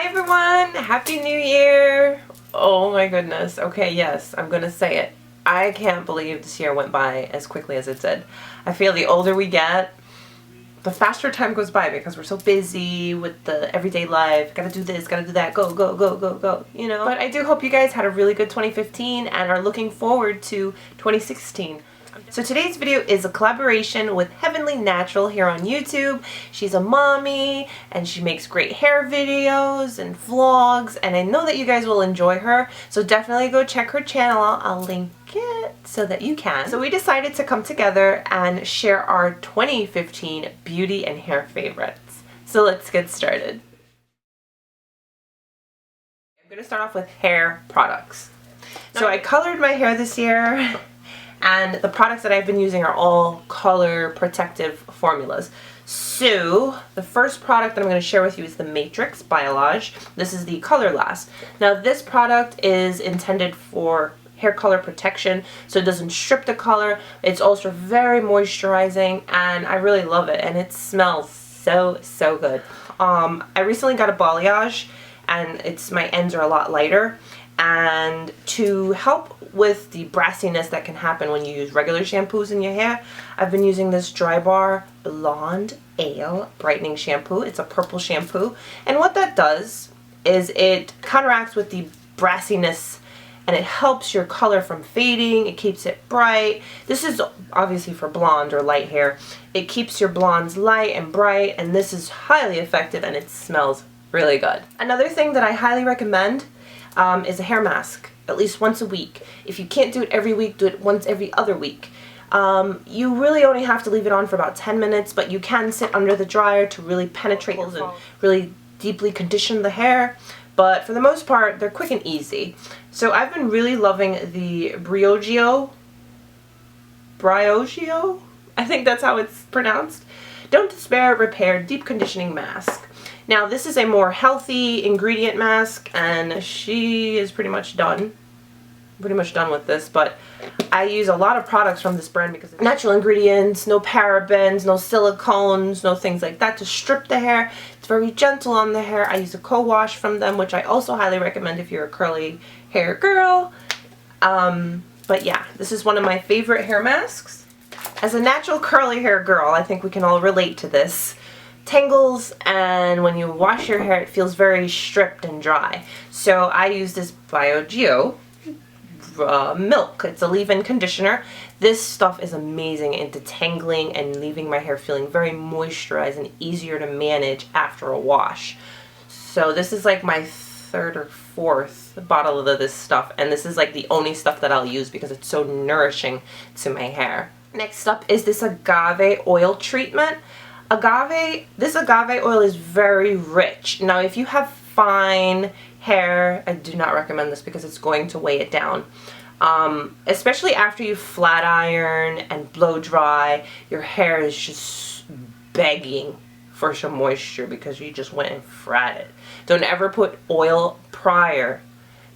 Hi everyone! Happy New Year! Oh my goodness. Okay, yes, I'm gonna say it. I can't believe this year went by as quickly as it did. I feel the older we get, the faster time goes by because we're so busy with the everyday life. Gotta do this, gotta do that, go, go, go, go, go, you know? But I do hope you guys had a really good 2015 and are looking forward to 2016. So today's video is a collaboration with HeavenlyNatural here on YouTube. She's a mommy and she makes great hair videos and vlogs, and I know that you guys will enjoy her. So definitely go check her channel out. I'll link it so that you can. So we decided to come together and share our 2015 beauty and hair favorites. So let's get started. I'm going to start off with hair products. So I colored my hair this year. And the products that I've been using are all color protective formulas. So the first product that I'm going to share with you is the Matrix Biolage. This is the ColorLast. Now this product is intended for hair color protection, so it doesn't strip the color. It's also very moisturizing and I really love it, and it smells so good. I recently got a Biolage and my ends are a lot lighter. And to help with the brassiness that can happen when you use regular shampoos in your hair, I've been using this Drybar Blonde Ale Brightening Shampoo. It's a purple shampoo. And what that does is it counteracts with the brassiness and it helps your color from fading. It keeps it bright. This is obviously for blonde or light hair. It keeps your blondes light and bright, and this is highly effective and it smells really good. Another thing that I highly recommend is a hair mask, at least once a week. If you can't do it every week, do it once every other week. You really only have to leave it on for about 10 minutes, but you can sit under the dryer to really penetrate and really deeply condition the hair. But for the most part, they're quick and easy. So I've been really loving the Briogeo, I think that's how it's pronounced. Don't Despair Repair Deep Conditioning Mask. Now this is a more healthy ingredient mask, and she is pretty much done with this, but I use a lot of products from this brand because it's natural ingredients, no parabens, no silicones, no things like that to strip the hair. It's very gentle on the hair. I use a co-wash from them, which I also highly recommend if you're a curly hair girl. But yeah, this is one of my favorite hair masks. As a natural curly hair girl, I think we can all relate to this. Tangles, and when you wash your hair it feels very stripped and dry. So I use this Briogeo Milk. It's a leave-in conditioner. This stuff is amazing in detangling and leaving my hair feeling very moisturized and easier to manage after a wash. So this is like my third or fourth bottle of this stuff, and this is like the only stuff that I'll use because it's so nourishing to my hair. Next up is this agave oil treatment. This agave oil is very rich. Now if you have fine hair, I do not recommend this because it's going to weigh it down. Especially after you flat iron and blow dry, your hair is just begging for some moisture because you just went and fried it. Don't ever put oil prior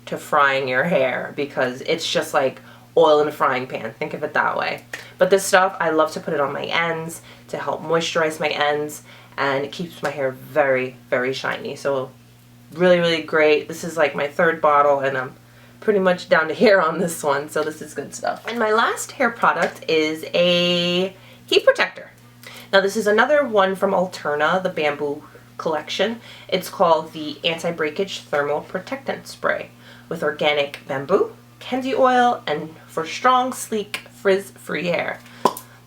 to frying your hair because it's just like oil in a frying pan. Think of it that way. But this stuff, I love to put it on my ends to help moisturize my ends, and it keeps my hair very shiny. So really great. This is like my third bottle and I'm pretty much down to here on this one, so this is good stuff. And my last hair product is a heat protector. Now this is another one from Alterna, the bamboo collection. It's called the Anti-Breakage Thermal Protectant Spray with organic bamboo, candy oil, and for strong, sleek, frizz-free hair.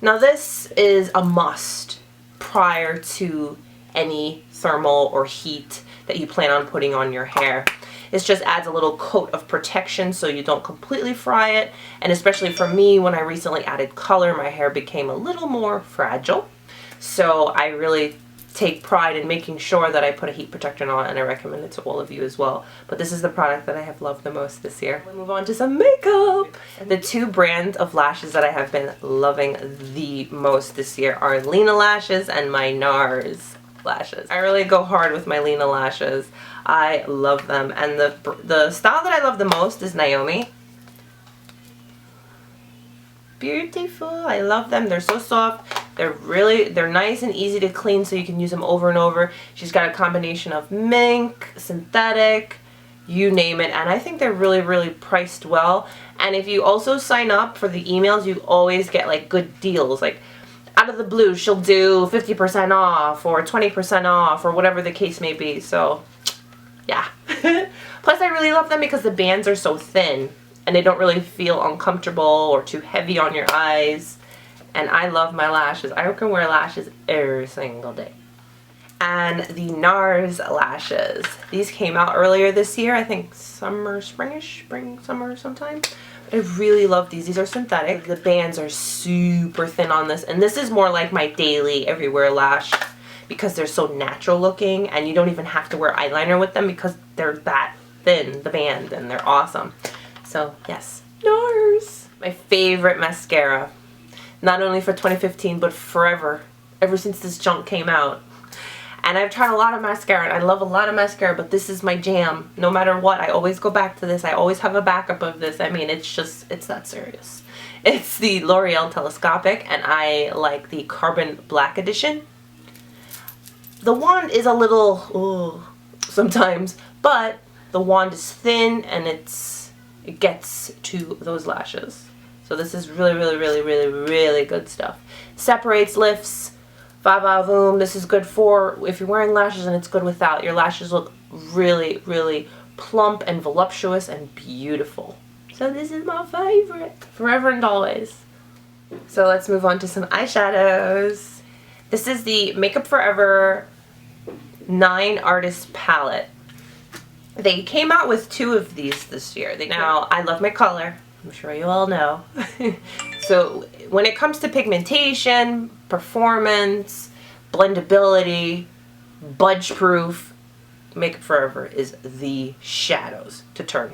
Now this is a must prior to any thermal or heat that you plan on putting on your hair. It just adds a little coat of protection so you don't completely fry it, and especially for me, when I recently added color, my hair became a little more fragile. So I really take pride in making sure that I put a heat protector on, and I recommend it to all of you as well. But this is the product that I have loved the most this year. We move on to some makeup. The two brands of lashes that I have been loving the most this year are Lena lashes and my NARS lashes. I really go hard with my Lena lashes. I love them, and the style that I love the most is Naomi. Beautiful. I love them. They're so soft. They're nice and easy to clean, so you can use them over and over. She's got a combination of mink, synthetic, you name it, and I think they're really, really priced well. And if you also sign up for the emails, you always get like good deals. Like out of the blue, she'll do 50% off or 20% off or whatever the case may be. So yeah. Plus I really love them because the bands are so thin and they don't really feel uncomfortable or too heavy on your eyes. And I love my lashes. I can wear lashes every single day. And the NARS lashes. These came out earlier this year. I think springish, summer sometime. I really love these. These are synthetic. The bands are super thin on this. And this is more like my daily everywhere lash because they're so natural looking and you don't even have to wear eyeliner with them because they're that thin, the band, and they're awesome. So yes, NARS. My favorite mascara. Not only for 2015, but forever. Ever since this junk came out. And I've tried a lot of mascara, and I love a lot of mascara, but this is my jam. No matter what, I always go back to this. I always have a backup of this. I mean, it's that serious. It's the L'Oreal Telescopic, and I like the Carbon Black Edition. The wand is a little, sometimes, but the wand is thin, and it gets to those lashes. So this is really, really, really, really, really good stuff. Separates, lifts, va-va-voom. This is good for if you're wearing lashes, and it's good without. Your lashes look really, really plump and voluptuous and beautiful. So this is my favorite. Forever and always. So let's move on to some eyeshadows. This is the Makeup Forever 9 Artist Palette. They came out with 2 of these this year. Now, I love my color. I'm sure you all know. So when it comes to pigmentation, performance, blendability, budge proof, Makeup Forever is the shadows to turn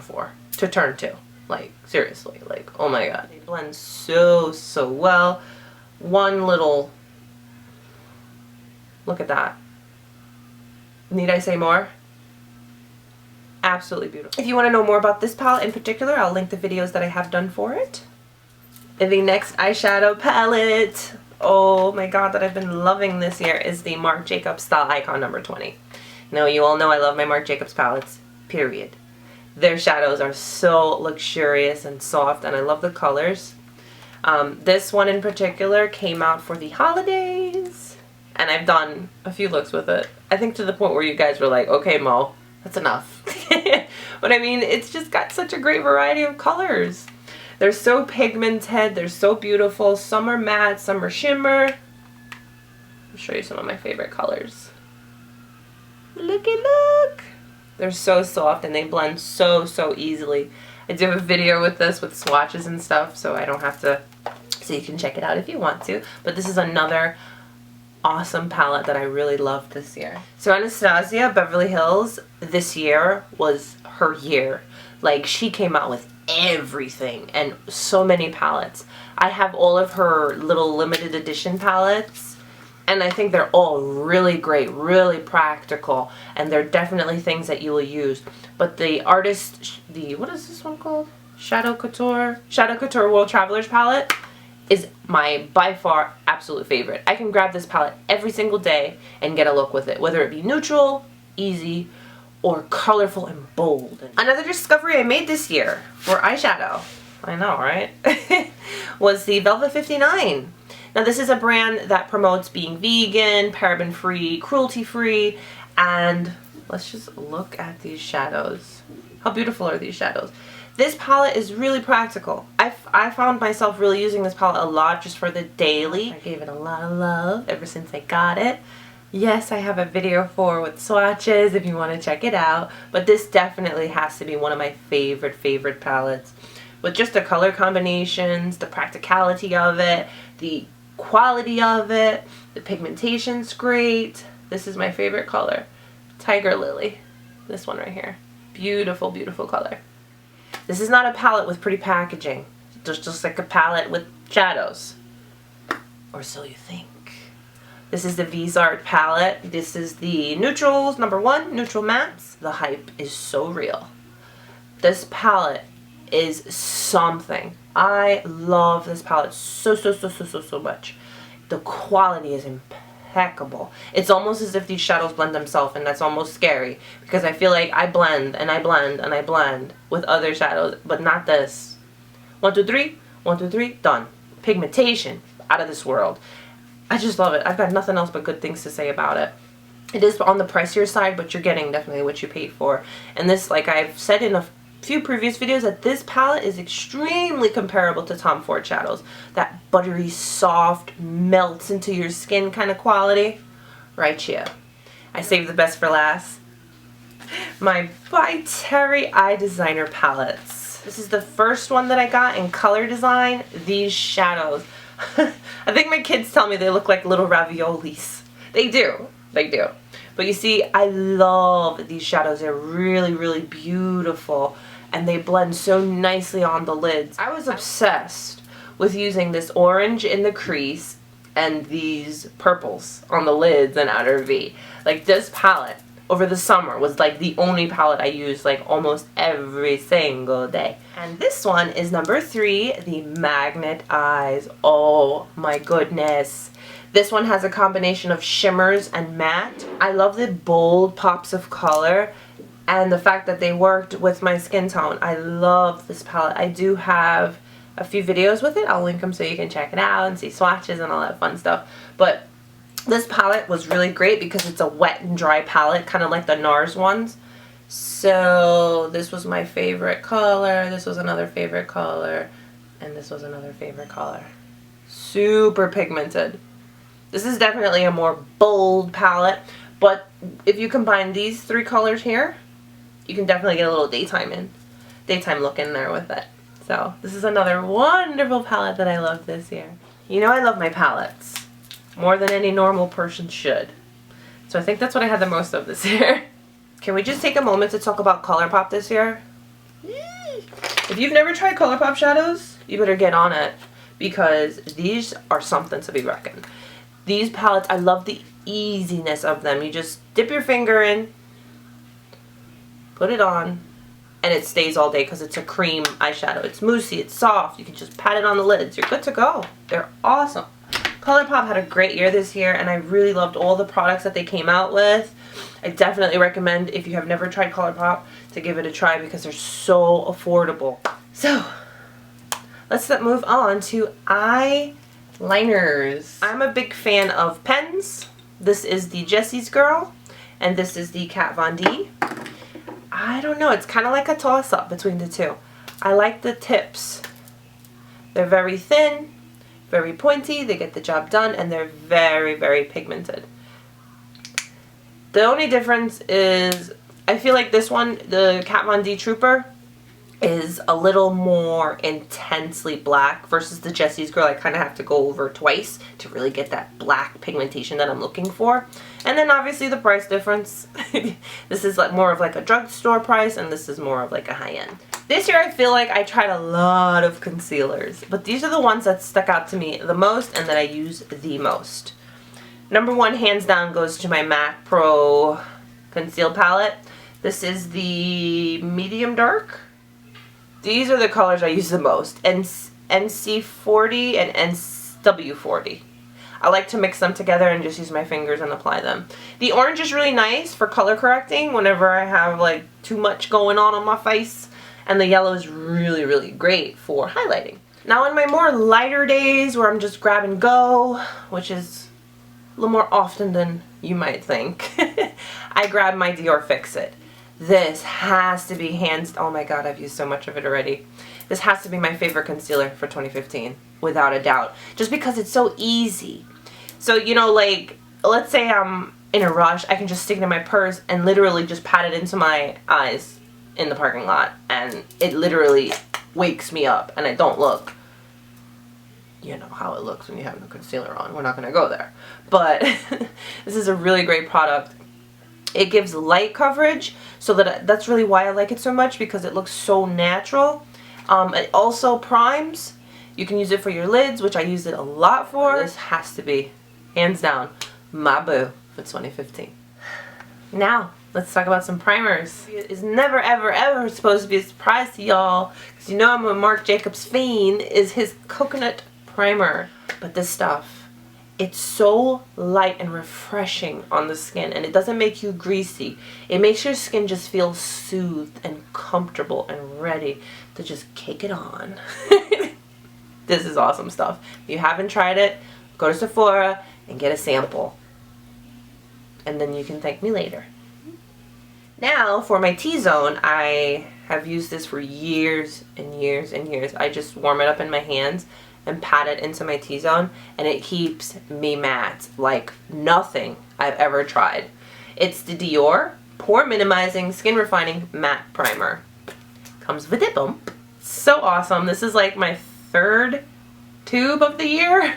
to. Like seriously, like oh my god. They blend so well. One little, look at that. Need I say more? Absolutely beautiful. If you want to know more about this palette in particular, I'll link the videos that I have done for it. And the next eyeshadow palette, oh my god, that I've been loving this year is the Marc Jacobs Style Icon number 20. Now you all know I love my Marc Jacobs palettes, period. Their shadows are so luxurious and soft, and I love the colors. This one in particular came out for the holidays, and I've done a few looks with it. I think to the point where you guys were like, okay Mo, that's enough. But I mean, it's just got such a great variety of colors. They're so pigmented, they're so beautiful. Some are matte, some are shimmer. I'll show you some of my favorite colors. Looky look! They're so soft and they blend so easily. I do have a video with this with swatches and stuff, so I don't have to, so you can check it out if you want to. But this is another awesome palette that I really loved this year. So Anastasia Beverly Hills this year was her year. Like, she came out with everything and so many palettes. I have all of her little limited edition palettes, and I think they're all really great, really practical, and they're definitely things that you will use. But the artist, what is this one called? Shadow Couture World Travelers palette is my, by far, absolute favorite. I can grab this palette every single day and get a look with it, whether it be neutral, easy, or colorful and bold. Another discovery I made this year for eyeshadow, I know, right? was the Velvet 59. Now this is a brand that promotes being vegan, paraben-free, cruelty-free, and let's just look at these shadows. How beautiful are these shadows? This palette is really practical. I found myself really using this palette a lot just for the daily. I gave it a lot of love ever since I got it. Yes, I have a video with swatches if you want to check it out, but this definitely has to be one of my favorite palettes. With just the color combinations, the practicality of it, the quality of it, the pigmentation's great. This is my favorite color. Tiger Lily. This one right here. Beautiful, beautiful color. This is not a palette with pretty packaging. It's just like a palette with shadows. Or so you think. This is the Vizart palette. This is the neutrals, number 1, neutral mattes. The hype is so real. This palette is something. I love this palette so much. the quality is impeccable. It's almost as if these shadows blend themselves, and that's almost scary because I feel like I blend and I blend and I blend with other shadows, but not this. 1, 2, 3, 1, 2, 3, done. Pigmentation, out of this world. I just love it. I've got nothing else but good things to say about it. It is on the pricier side, but you're getting definitely what you paid for. And this, like I've said in a few previous videos, that this palette is extremely comparable to Tom Ford shadows. That buttery, soft, melts into your skin kind of quality. Right here. I saved the best for last. My By Terry Eye Designer palettes. This is the first one that I got in color design. These shadows. I think my kids tell me they look like little raviolis. They do. They do. But you see, I love these shadows. They're really, really beautiful. And they blend so nicely on the lids. I was obsessed with using this orange in the crease and these purples on the lids and outer V. Like, this palette over the summer was like the only palette I used like almost every single day. And this one is number 3, the Magnet Eyes. Oh my goodness. This one has a combination of shimmers and matte. I love the bold pops of color and the fact that they worked with my skin tone. I love this palette. I do have a few videos with it. I'll link them so you can check it out and see swatches and all that fun stuff. But this palette was really great because it's a wet and dry palette, kind of like the NARS ones. So this was my favorite color, this was another favorite color, and this was another favorite color. Super pigmented. This is definitely a more bold palette, but if you combine these 3 colors here, you can definitely get a little daytime look in there with it. So this is another wonderful palette that I love this year. You know I love my palettes more than any normal person should. So I think that's what I had the most of this year. Can we just take a moment to talk about ColourPop this year? If you've never tried ColourPop shadows, you better get on it because these are something to be reckoned. These palettes, I love the easiness of them. You just dip your finger in, put it on, and it stays all day because it's a cream eyeshadow. It's moussey, it's soft, you can just pat it on the lids. You're good to go. They're awesome. ColourPop had a great year this year, and I really loved all the products that they came out with. I definitely recommend, if you have never tried ColourPop, to give it a try because they're so affordable. So, let's move on to eyeliners. I'm a big fan of pens. This is the Jessie's Girl, and this is the Kat Von D. I don't know, it's kind of like a toss-up between the two. I like the tips. They're very thin, very pointy, they get the job done, and they're very, very pigmented. The only difference is, I feel like this one, the Kat Von D Trooper, is a little more intensely black versus the Jessie's Girl. I kind of have to go over twice to really get that black pigmentation that I'm looking for. And then obviously the price difference. This is like more of like a drugstore price, and this is more of like a high-end. This year I feel like I tried a lot of concealers, but these are the ones that stuck out to me the most and that I use the most. Number 1, hands down, goes to my MAC Pro Conceal Palette. This is the medium dark. These are the colors I use the most. NC40 and NW40. I like to mix them together and just use my fingers and apply them. The orange is really nice for color correcting whenever I have like too much going on my face. And the yellow is really, really great for highlighting. Now on my more lighter days where I'm just grab and go, which is a little more often than you might think, I grab my Dior Fix-It. This has to be oh my god, I've used so much of it already. This has to be my favorite concealer for 2015, without a doubt. Just because it's so easy. So, you know, like, let's say I'm in a rush, I can just stick it in my purse and literally just pat it into my eyes in the parking lot. And it literally wakes me up and I don't look. You know how it looks when you have no concealer on. We're not going to go there. But this is a really great product. It gives light coverage, so that's really why I like it so much, because it looks so natural. It also primes. You can use it for your lids, which I use it a lot for. This has to be, hands down, my boo for 2015. Now, let's talk about some primers. It's never, ever, ever supposed to be a surprise to y'all, because you know I'm a Marc Jacobs fiend, is his coconut primer. But this stuff It's so light and refreshing on the skin, and it doesn't make you greasy. It makes your skin just feel soothed and comfortable and ready to just cake it on. This is awesome stuff. If you haven't tried it, go to Sephora and get a sample. And then you can thank me later. Now for my T-zone, I have used this for years and years and years. I just warm it up in my hands and pat it into my T-zone, and it keeps me matte like nothing I've ever tried. It's the Dior Pore Minimizing Skin Refining Matte Primer. Comes with a bump. So awesome. This is like my 3rd tube of the year.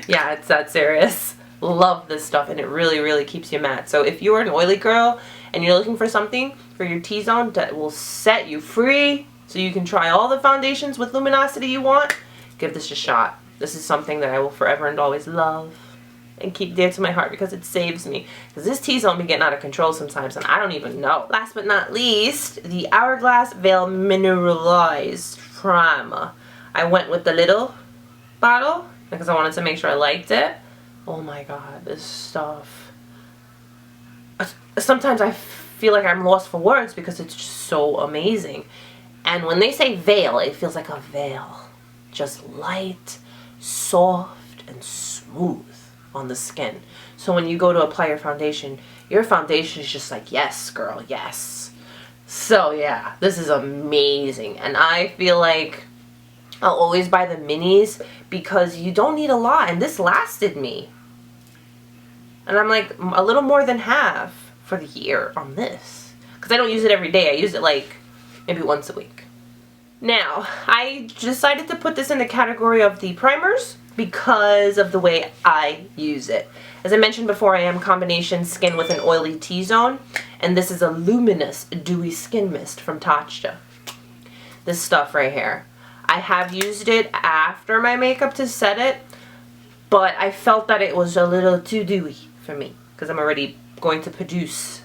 Yeah, it's that serious. Love this stuff, and it really, really keeps you matte. So if you're an oily girl and you're looking for something for your T-zone that will set you free so you can try all the foundations with luminosity you want, give this a shot. This is something that I will forever and always love and keep dear to my heart because it saves me. Because this T-zone be getting out of control sometimes and I don't even know. Last but not least, the Hourglass Veil Mineralized Primer. I went with the little bottle because I wanted to make sure I liked it. Oh my god, this stuff. Sometimes I feel like I'm lost for words because it's just so amazing. And when they say veil, it feels like a veil. Just light, soft, and smooth on the skin. So when you go to apply your foundation is just like, yes, girl, yes. So yeah, this is amazing. And I feel like I'll always buy the minis because you don't need a lot. And this lasted me. And I'm like a little more than half for the year on this. Because I don't use it every day. I use it like maybe once a week. Now, I decided to put this in the category of the primers because of the way I use it. As I mentioned before, I am combination skin with an oily T-zone, and this is a luminous dewy skin mist from Tatcha. This stuff right here. I have used it after my makeup to set it, but I felt that it was a little too dewy for me because I'm already going to produce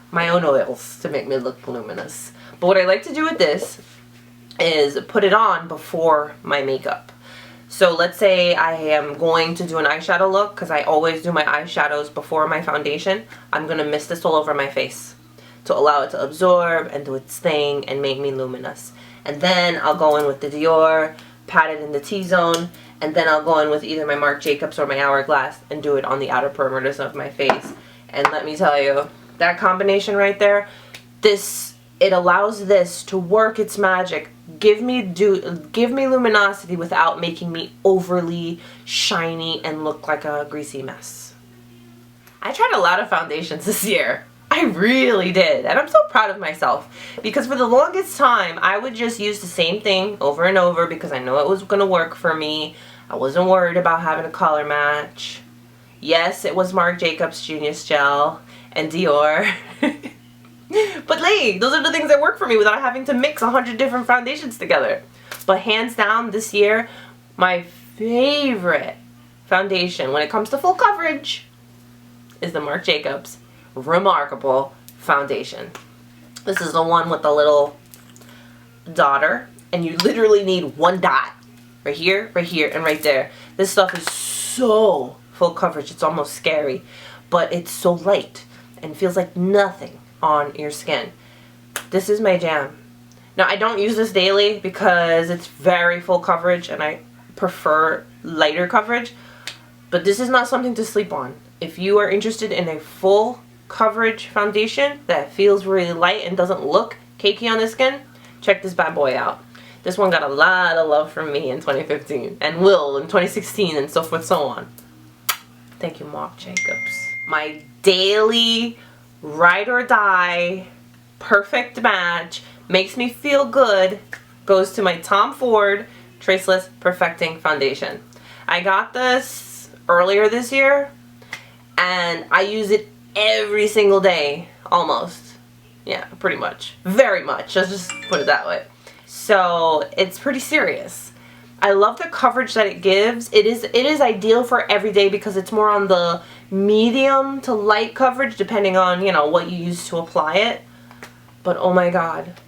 my own oils to make me look luminous. But what I like to do with this is put it on before my makeup. So let's say I am going to do an eyeshadow look, because I always do my eyeshadows before my foundation. I'm going to mist this all over my face to allow it to absorb and do its thing and make me luminous. And then I'll go in with the Dior, pat it in the T-zone, and then I'll go in with either my Marc Jacobs or my Hourglass and do it on the outer perimeters of my face. And let me tell you, that combination right there, it allows this to work its magic. Give me luminosity without making me overly shiny and look like a greasy mess. I tried a lot of foundations this year. I really did. And I'm so proud of myself. Because for the longest time, I would just use the same thing over and over because I know it was going to work for me. I wasn't worried about having a color match. Yes, it was Marc Jacobs Genius Gel and Dior. But hey, those are the things that work for me without having to mix 100 different foundations together. But hands down, this year, my favorite foundation when it comes to full coverage is the Marc Jacobs Remarkable Foundation. This is the one with the little daughter, and you literally need one dot. Right here, and right there. This stuff is so full coverage, it's almost scary. But it's so light and feels like nothing on your skin. This is my jam. Now I don't use this daily because it's very full coverage and I prefer lighter coverage, but this is not something to sleep on. If you are interested in a full coverage foundation that feels really light and doesn't look cakey on the skin, check this bad boy out. This one got a lot of love from me in 2015 and will in 2016 and so forth so on. Thank you, Marc Jacobs. My daily ride or die perfect match, makes me feel good, goes to my Tom Ford Traceless Perfecting Foundation. I got this earlier this year and I use it every single day, almost. Yeah, pretty much. Very much, let's just put it that way. So it's pretty serious. I love the coverage that it gives. It is ideal for every day because it's more on the medium to light coverage depending on, you know, what you use to apply it. But oh my god.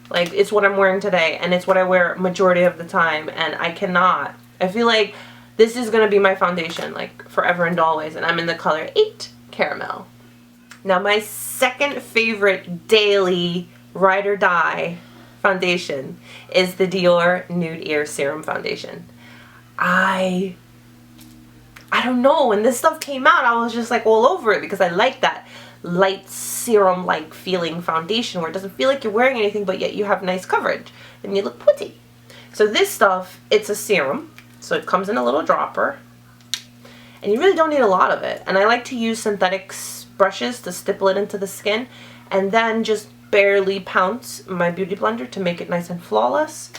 Like, it's what I'm wearing today and it's what I wear majority of the time and I feel like This is going to be my foundation, like, forever and always. And I'm in the color 8 Caramel. Now, my second favorite daily ride or die foundation is the Dior Nude Ear Serum Foundation. I don't know, when this stuff came out, I was just like all over it because I like that light serum-like feeling foundation where it doesn't feel like you're wearing anything, but yet you have nice coverage and you look pretty. So this stuff, it's a serum, so it comes in a little dropper, and you really don't need a lot of it. And I like to use synthetic brushes to stipple it into the skin, and then just barely pounce my beauty blender to make it nice and flawless.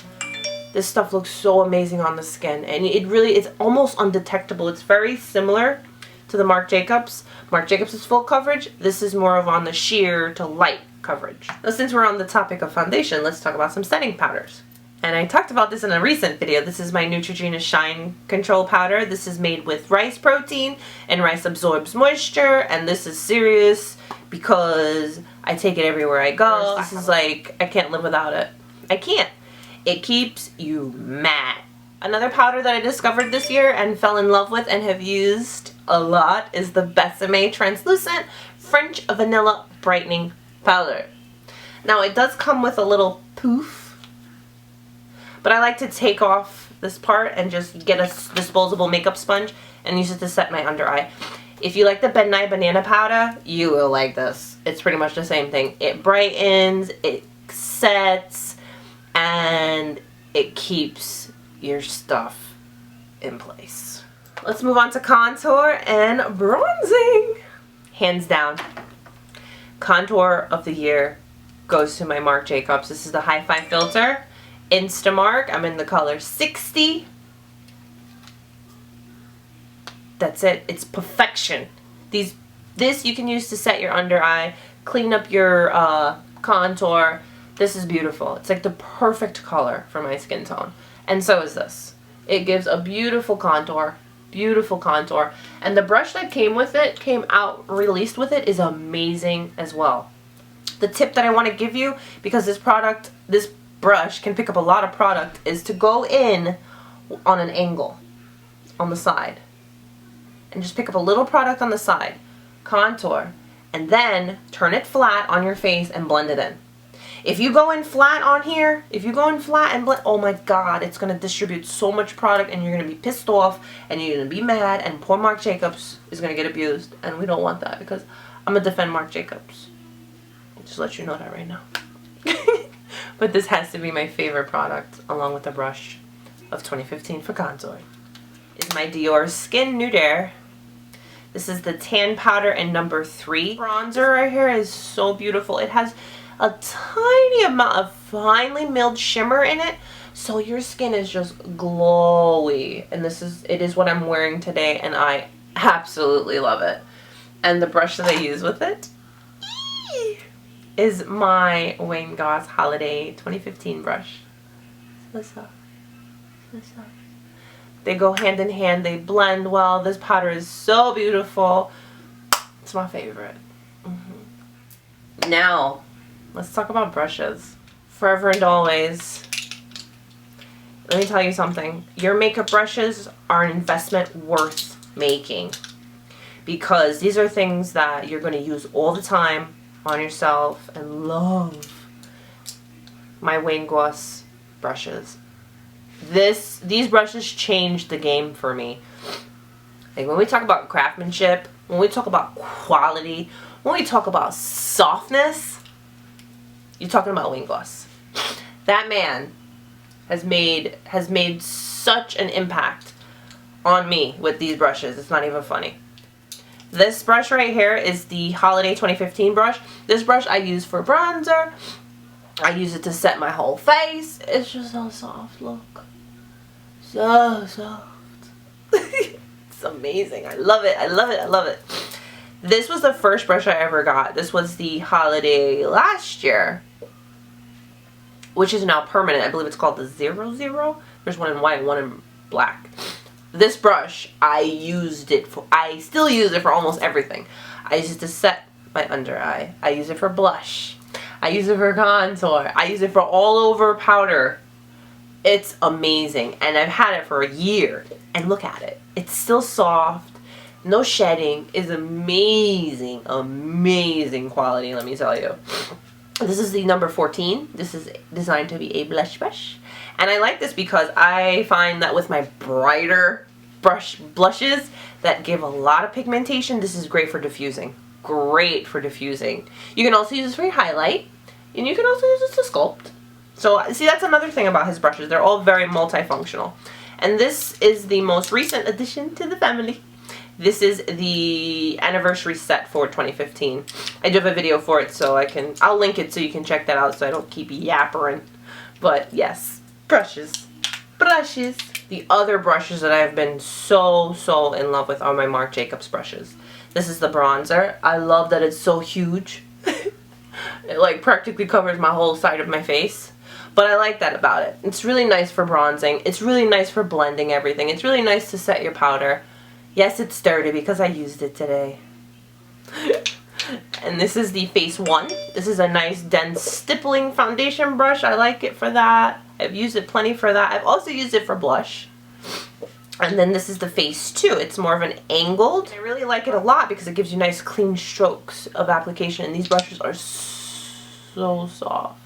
This stuff looks so amazing on the skin, and it's almost undetectable. It's very similar to the Marc Jacobs. Marc Jacobs is full coverage. This is more of on the sheer to light coverage. Now, since we're on the topic of foundation, let's talk about some setting powders. And I talked about this in a recent video. This is my Neutrogena Shine Control Powder. This is made with rice protein, and rice absorbs moisture, and this is serious because I take it everywhere I go. This is like, I can't live without it. I can't. It keeps you matte. Another powder that I discovered this year and fell in love with and have used a lot is the Besame Translucent French Vanilla Brightening Powder. Now, it does come with a little poof, but I like to take off this part and just get a disposable makeup sponge and use it to set my under eye. If you like the Ben Nye Banana Powder, you will like this. It's pretty much the same thing. It brightens, it sets, and it keeps your stuff in place. Let's move on to contour and bronzing. Hands down, contour of the year goes to my Marc Jacobs. This is the Hi-Fi Filter Instamark. I'm in the color 60. That's it. It's perfection. This you can use to set your under eye, clean up your contour. This is beautiful. It's like the perfect color for my skin tone. And so is this. It gives a beautiful contour. Beautiful contour. And the brush that came with it, released with it, is amazing as well. The tip that I want to give you, because this brush can pick up a lot of product, is to go in on an angle on the side. And just pick up a little product on the side. Contour. And then turn it flat on your face and blend it in. If you go in flat on here, and blend, oh my god, it's going to distribute so much product and you're going to be pissed off and you're going to be mad, and poor Marc Jacobs is going to get abused, and we don't want that because I'm going to defend Marc Jacobs. I'll just let you know that right now. But this has to be my favorite product, along with the brush of 2015 for contour. Is my Dior Skin Nude Air. This is the tan powder in number 3. Bronzer right here is so beautiful. It has a tiny amount of finely milled shimmer in it, so your skin is just glowy. And it is what I'm wearing today, and I absolutely love it. And the brush that I use with it is my Wayne Goss Holiday 2015 brush. They go hand in hand. They blend well. This powder is so beautiful. It's my favorite. Now, let's talk about brushes. Forever and always. Let me tell you something. Your makeup brushes are an investment worth making, because these are things that you're going to use all the time on yourself, and love my Wayne Goss brushes. These brushes changed the game for me. Like, when we talk about craftsmanship, when we talk about quality, when we talk about softness, you're talking about Wayne Goss. That man has made such an impact on me with these brushes. It's not even funny. This brush right here is the Holiday 2015 brush. This brush I use for bronzer. I use it to set my whole face. It's just so soft, look. So soft. It's amazing. I love it. I love it. I love it. This was the first brush I ever got. This was the Holiday last year, which is now permanent. I believe it's called the 00. There's one in white and one in black. This brush, I still use it for almost everything. I use it to set my under eye. I use it for blush. I use it for contour. I use it for all over powder. It's amazing, and I've had it for a year, and look at it. It's still soft, no shedding. It's amazing, amazing quality, let me tell you. This is the number 14. This is designed to be a blush brush, and I like this because I find that with my brighter blushes that give a lot of pigmentation, this is great for diffusing. Great for diffusing. You can also use this for your highlight, and you can also use this to sculpt. So, see, that's another thing about his brushes. They're all very multifunctional. And this is the most recent addition to the family. This is the anniversary set for 2015. I do have a video for it, so I'll link it so you can check that out so I don't keep yappering. But, yes, brushes. Brushes. The other brushes that I've been so in love with are my Marc Jacobs brushes. This is the bronzer. I love that it's so huge. It like practically covers my whole side of my face. But I like that about it. It's really nice for bronzing. It's really nice for blending everything. It's really nice to set your powder. Yes, it's dirty because I used it today. And this is the Face 1. This is a nice dense stippling foundation brush. I like it for that. I've used it plenty for that. I've also used it for blush. And then this is the Face 2. It's more of an angled. I really like it a lot because it gives you nice clean strokes of application. And these brushes are so soft.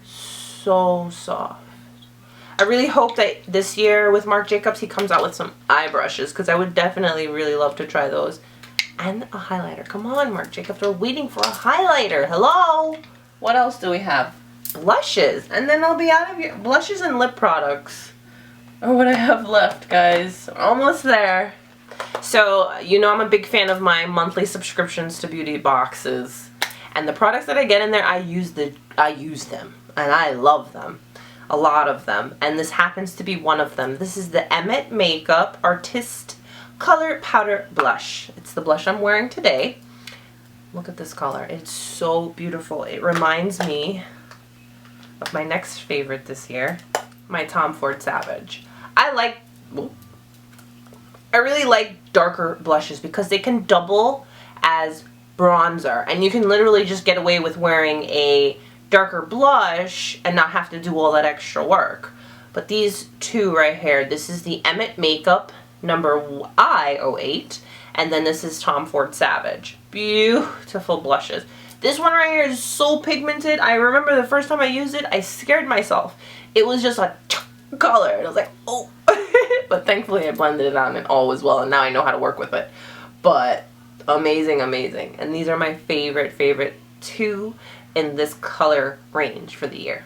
So soft. I really hope that this year with Marc Jacobs he comes out with some eye brushes, because I would definitely really love to try those. And a highlighter. Come on, Marc Jacobs, we're waiting for a highlighter. Hello? What else do we have? Blushes. And then I'll be out of here. Blushes and lip products are what I have left, guys. Almost there. So, you know I'm a big fan of my monthly subscriptions to beauty boxes. And the products that I get in there, I use them. And I love them. A lot of them. And this happens to be one of them. This is the Emmett Makeup Artist Color Powder Blush. It's the blush I'm wearing today. Look at this color. It's so beautiful. It reminds me of my next favorite this year, my Tom Ford Savage. I really like darker blushes because they can double as bronzer. And you can literally just get away with wearing a darker blush and not have to do all that extra work. But these two right here, this is the Emmett Makeup number I08, and then this is Tom Ford Savage. Beautiful blushes. This one right here is so pigmented. I remember the first time I used it, I scared myself. It was just a color, and I was like, oh. But thankfully I blended it out and all was well, and now I know how to work with it. But amazing, amazing. And these are my favorite two in this color range for the year.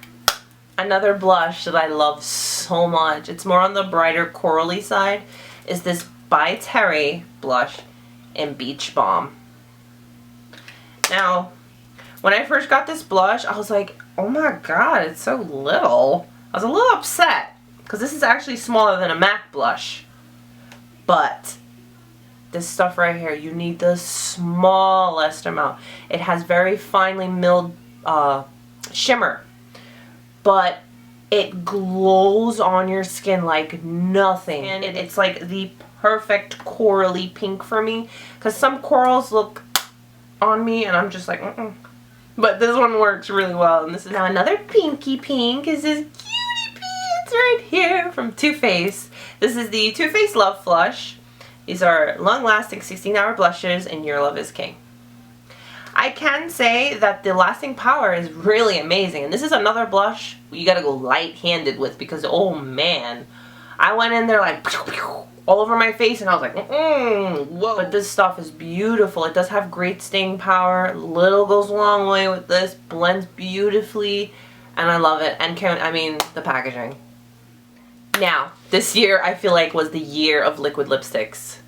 Another blush that I love so much, it's more on the brighter corally side, is this By Terry blush in Beach Balm. Now, when I first got this blush, I was like, oh my god, it's so little. I was a little upset, because this is actually smaller than a MAC blush. But this stuff right here, you need the smallest amount. It has very finely milled shimmer, but it glows on your skin like nothing. And it's like the perfect corally pink for me, because some corals look on me and I'm just like, But this one works really well. And this is now another pinky pink. Is this cutie pants right here from Too Faced. This is the Too Faced Love Flush. These are long-lasting 16-hour blushes, and Your Love is King. I can say that the lasting power is really amazing, and this is another blush you gotta go light-handed with, because oh man, I went in there like all over my face, and I was like, whoa. But this stuff is beautiful. It does have great staying power. Little goes a long way with this. Blends beautifully, and I love it. And I mean, the packaging. Now, this year I feel like was the year of liquid lipsticks.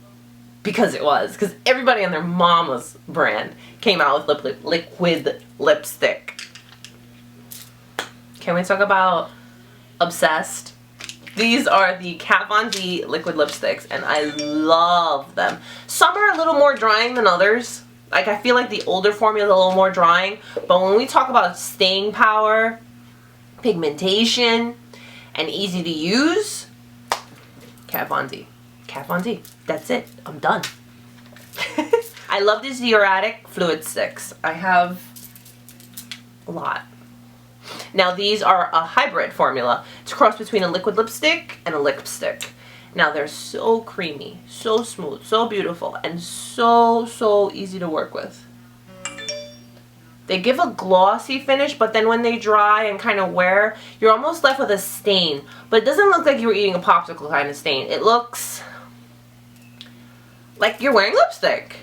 Because it was. Because everybody on their mama's brand came out with liquid lipstick. Can we talk about Obsessed? These are the Kat Von D liquid lipsticks, and I love them. Some are a little more drying than others. Like, I feel like the older formula is a little more drying. But when we talk about staying power, pigmentation, and easy to use, Kat Von D. Kat Von D. That's it. I'm done. I love these Uratic fluid sticks. I have a lot. Now these are a hybrid formula. It's a cross between a liquid lipstick and a lipstick. Now they're so creamy, so smooth, so beautiful, and so easy to work with. They give a glossy finish, but then when they dry and kind of wear, you're almost left with a stain. But it doesn't look like you were eating a popsicle kind of stain. It looks like you're wearing lipstick.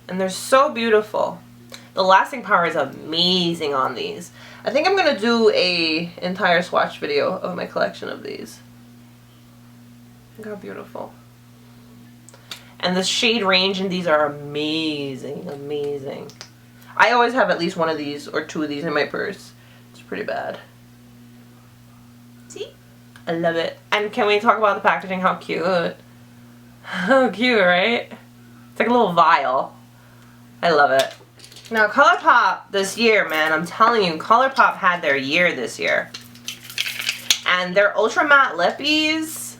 And they're so beautiful. The lasting power is amazing on these. I think I'm going to do an entire swatch video of my collection of these. Look how beautiful. And the shade range in these are amazing, amazing. I always have at least one of these or two of these in my purse. It's pretty bad. See? I love it. And can we talk about the packaging? How cute. How cute, right? It's like a little vial. I love it. Now ColourPop this year, man, I'm telling you, ColourPop had their year this year. And their Ultra Matte Lippies,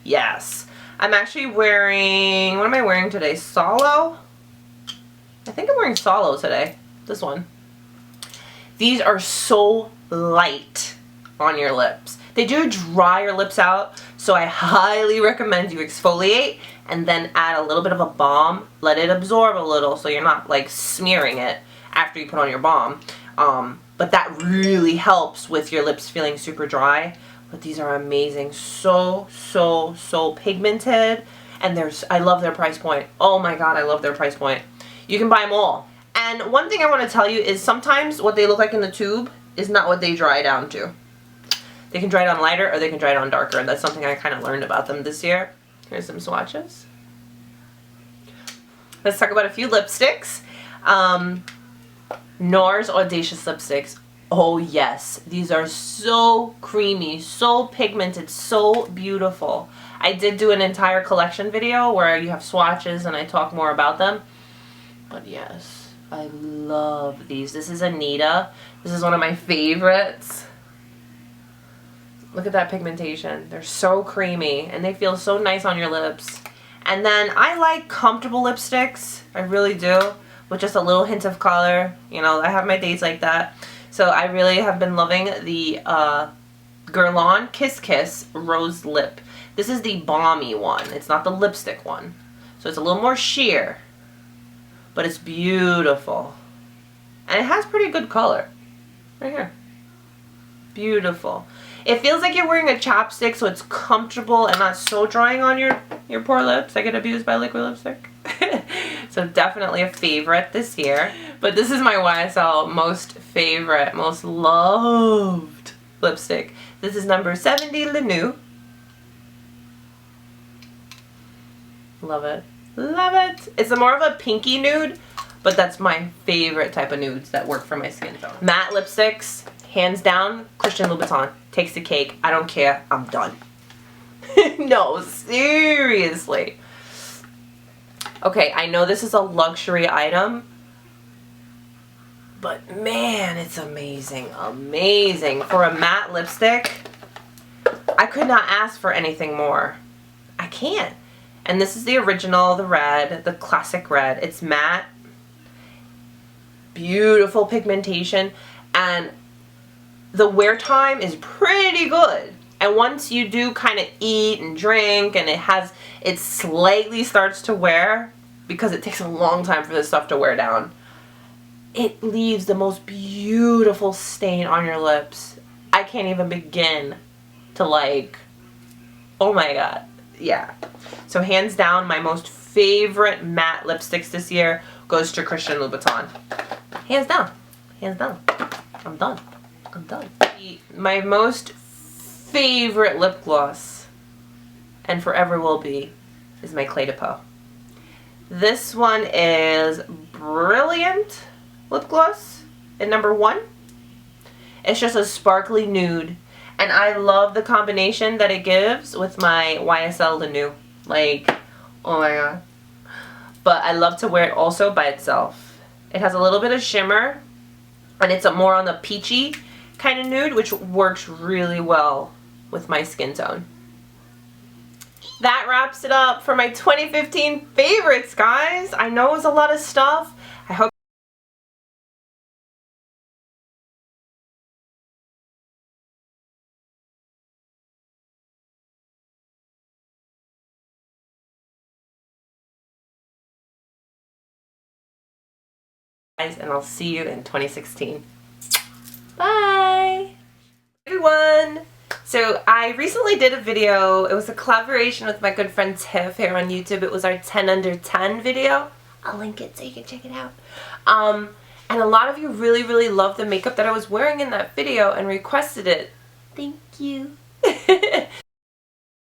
yes. I'm actually wearing, what am I wearing today? Solo? I think I'm wearing Solo today. This one. These are so light on your lips. They do dry your lips out, so I highly recommend you exfoliate and then add a little bit of a balm. Let it absorb a little so you're not like smearing it after you put on your balm. But that really helps with your lips feeling super dry. But these are amazing. So pigmented. And I love their price point. Oh my god, I love their price point. You can buy them all. And one thing I want to tell you is sometimes what they look like in the tube is not what they dry down to. They can dry down lighter or they can dry down darker. And that's something I kind of learned about them this year. Here's some swatches. Let's talk about a few lipsticks. NARS Audacious Lipsticks. Oh yes, these are so creamy, so pigmented, so beautiful. I did do an entire collection video where you have swatches and I talk more about them. But yes, I love these. This is Anita. This is one of my favorites. Look at that pigmentation. They're so creamy and they feel so nice on your lips. And then I like comfortable lipsticks. I really do. With just a little hint of color. You know, I have my days like that. So I really have been loving the Guerlain Kiss Kiss Rose Lip. This is the balmy one. It's not the lipstick one. So it's a little more sheer. But it's beautiful. And it has pretty good color. Right here. Beautiful. It feels like you're wearing a chapstick, so it's comfortable and not so drying on your poor lips. I get abused by liquid lipstick. So definitely a favorite this year. But this is my YSL most favorite, most loved lipstick. This is number 70 Le Nude. Love it. Love it. It's more of a pinky nude, but that's my favorite type of nudes that work for my skin tone. Matte lipsticks, hands down, Christian Louboutin. Takes the cake. I don't care. I'm done. No, seriously. Okay, I know this is a luxury item, but man, it's amazing. Amazing. For a matte lipstick, I could not ask for anything more. I can't. And this is the original, the red, the classic red. It's matte. Beautiful pigmentation. And the wear time is pretty good. And once you do kind of eat and drink and it slightly starts to wear, because it takes a long time for this stuff to wear down, it leaves the most beautiful stain on your lips. I can't even begin to like, oh my god. Yeah. So hands down, my most favorite matte lipsticks this year goes to Christian Louboutin. Hands down. Hands down. I'm done. I'm done. My most favorite lip gloss, and forever will be, is my Clé de Peau. This one is Brilliant lip gloss in number 1. It's just a sparkly nude. And I love the combination that it gives with my YSL Le Nude. Like, oh my god. But I love to wear it also by itself. It has a little bit of shimmer. And it's a more on the peachy kind of nude, which works really well with my skin tone. That wraps it up for my 2015 favorites, guys. I know it was a lot of stuff. I hope and I'll see you in 2016. Bye! Everyone! So I recently did a video. It was a collaboration with my good friend Tiff here on YouTube. It was our 10 under 10 video. I'll link it so you can check it out. And a lot of you really loved the makeup that I was wearing in that video and requested it. Thank you.